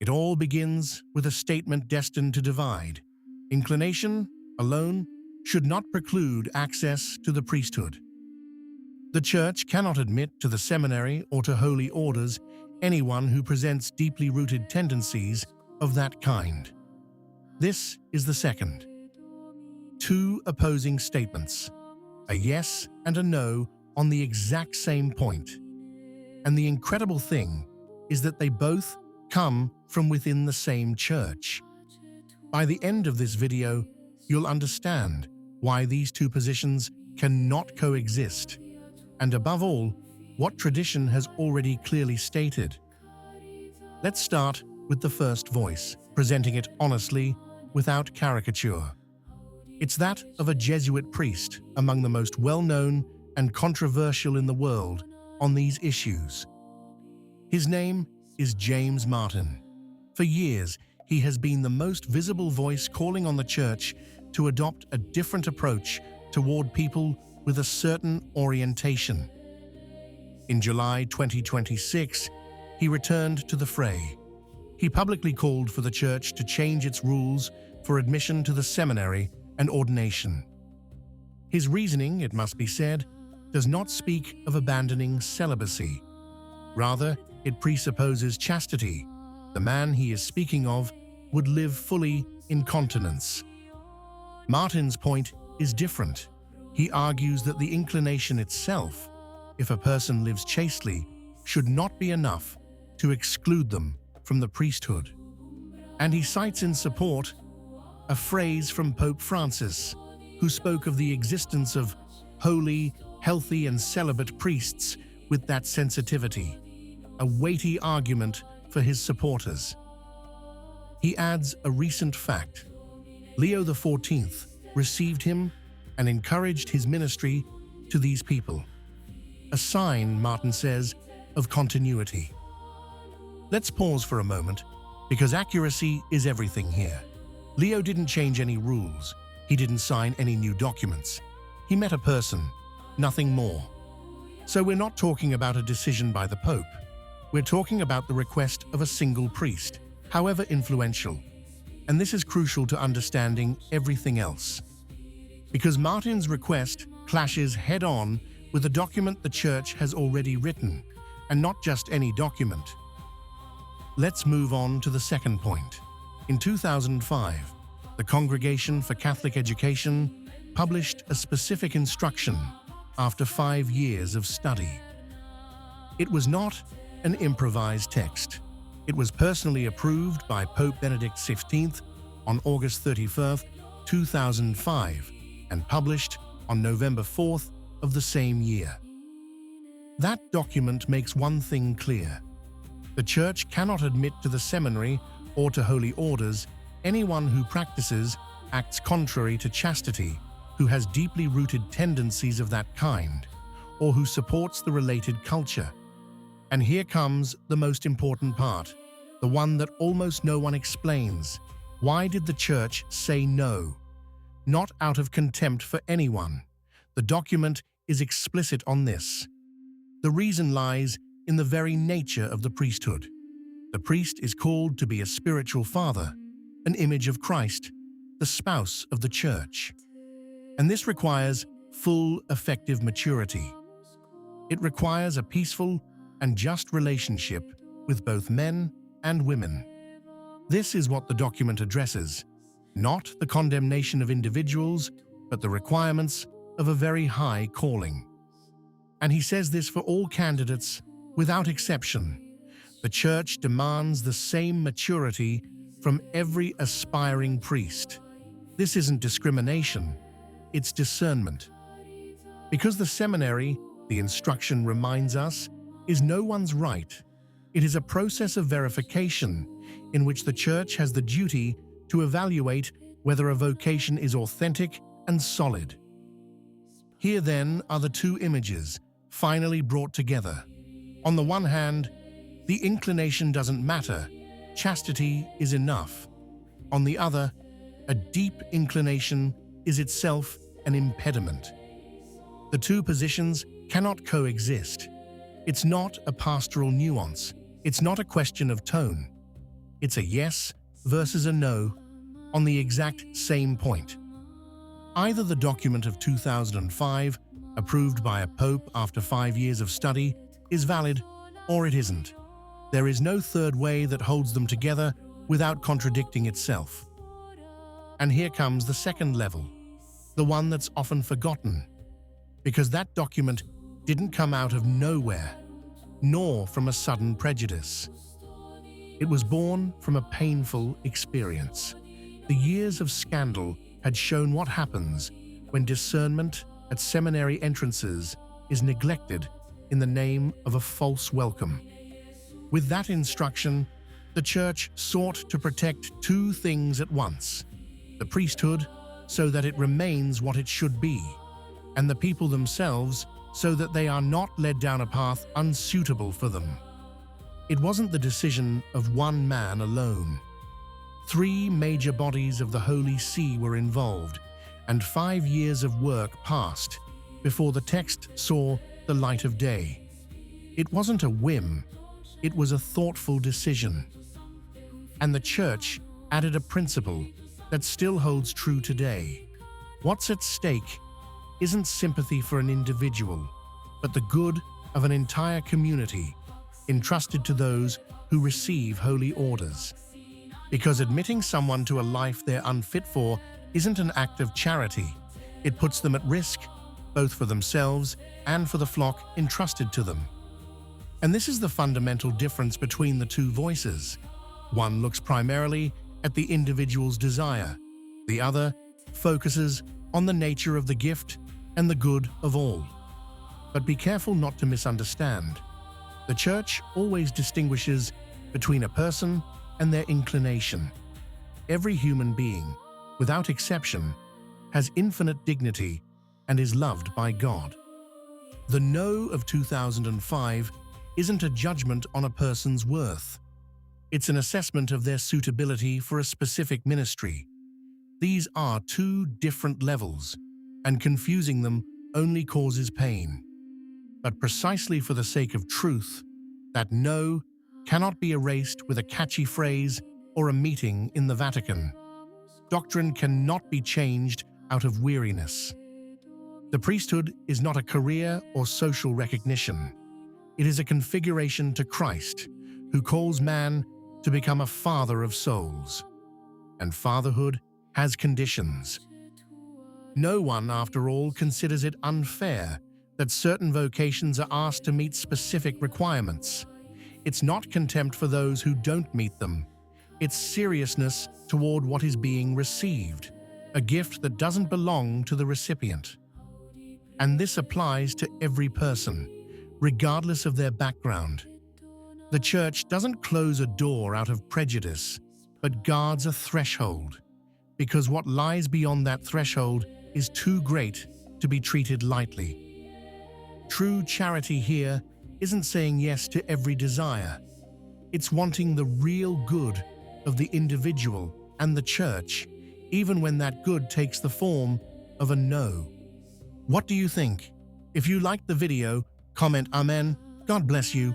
It all begins with a statement destined to divide. Inclination alone should not preclude access to the priesthood. The Church cannot admit to the seminary or to holy orders anyone who presents deeply rooted tendencies of that kind. This is the second. Two opposing statements, a yes and a no on the exact same point. And the incredible thing is that they both come from within the same church. By the end of this video, you'll understand why these two positions cannot coexist, and above all, what tradition has already clearly stated. Let's start with the first voice, presenting it honestly, without caricature. It's that of a Jesuit priest, among the most well-known and controversial in the world on these issues. His name is James Martin. For years, he has been the most visible voice calling on the Church to adopt a different approach toward people with a certain orientation. In July 2026, he returned to the fray. He publicly called for the Church to change its rules for admission to the seminary and ordination. His reasoning, it must be said, does not speak of abandoning celibacy. Rather, it presupposes chastity. The man he is speaking of would live fully in continence. Martin's point is different. He argues that the inclination itself, if a person lives chastely, should not be enough to exclude them from the priesthood. And he cites in support a phrase from Pope Francis, who spoke of the existence of holy, healthy, and celibate priests with that sensitivity, a weighty argument for his supporters. He adds a recent fact. Leo XIV received him and encouraged his ministry to these people. A sign, Martin says, of continuity. Let's pause for a moment, because accuracy is everything here. Leo didn't change any rules. He didn't sign any new documents. He met a person, nothing more. So we're not talking about a decision by the Pope. We're talking about the request of a single priest, however influential. And this is crucial to understanding everything else. Because Martin's request clashes head-on with a document the Church has already written, and not just any document. Let's move on to the second point. In 2005, the Congregation for Catholic Education published a specific instruction after 5 years of study. It was not an improvised text. It was personally approved by Pope Benedict XVI on August 31st, 2005, and published on November 4th of the same year. That document makes one thing clear. The Church cannot admit to the seminary or to holy orders anyone who practices acts contrary to chastity, who has deeply rooted tendencies of that kind, or who supports the related culture. And here comes the most important part, the one that almost no one explains. Why did the Church say no? Not out of contempt for anyone. The document is explicit on this. The reason lies in the very nature of the priesthood. The priest is called to be a spiritual father, an image of Christ, the spouse of the Church. And this requires full, effective maturity. It requires a peaceful and just relationship with both men and women. This is what the document addresses, not the condemnation of individuals, but the requirements of a very high calling. And he says this for all candidates, without exception. The Church demands the same maturity from every aspiring priest. This isn't discrimination, it's discernment. Because the seminary, the instruction reminds us, is no one's right. It is a process of verification in which the Church has the duty to evaluate whether a vocation is authentic and solid. Here then are the two images, finally brought together. On the one hand, the inclination doesn't matter, chastity is enough. On the other, a deep inclination is itself an impediment. The two positions cannot coexist. It's not a pastoral nuance. It's not a question of tone. It's a yes versus a no on the exact same point. Either the document of 2005, approved by a pope after 5 years of study, is valid, or it isn't. There is no third way that holds them together without contradicting itself. And here comes the second level, the one that's often forgotten, because that document didn't come out of nowhere, nor from a sudden prejudice. It was born from a painful experience. The years of scandal had shown what happens when discernment at seminary entrances is neglected in the name of a false welcome. With that instruction, the Church sought to protect two things at once: the priesthood, so that it remains what it should be, and the people themselves, so that they are not led down a path unsuitable for them. It wasn't the decision of one man alone. 3 major bodies of the Holy See were involved, and 5 years of work passed before the text saw the light of day. It wasn't a whim, it was a thoughtful decision. And the Church added a principle that still holds true today. What's at stake isn't sympathy for an individual, but the good of an entire community entrusted to those who receive holy orders. Because admitting someone to a life they're unfit for isn't an act of charity. It puts them at risk, both for themselves and for the flock entrusted to them. And this is the fundamental difference between the two voices. One looks primarily at the individual's desire. The other focuses on the nature of the gift and the good of all. But be careful not to misunderstand. The Church always distinguishes between a person and their inclination. Every human being, without exception, has infinite dignity and is loved by God. The no of 2005 isn't a judgment on a person's worth. It's an assessment of their suitability for a specific ministry. These are two different levels, and confusing them only causes pain. But precisely for the sake of truth, that no cannot be erased with a catchy phrase or a meeting in the Vatican. Doctrine cannot be changed out of weariness. The priesthood is not a career or social recognition. It is a configuration to Christ, who calls man to become a father of souls. And fatherhood has conditions. No one, after all, considers it unfair that certain vocations are asked to meet specific requirements. It's not contempt for those who don't meet them. It's seriousness toward what is being received, a gift that doesn't belong to the recipient. And this applies to every person, regardless of their background. The Church doesn't close a door out of prejudice, but guards a threshold, because what lies beyond that threshold is too great to be treated lightly. True charity here isn't saying yes to every desire. It's wanting the real good of the individual and the Church, even when that good takes the form of a no. What do you think? If you liked the video, comment Amen. God bless you.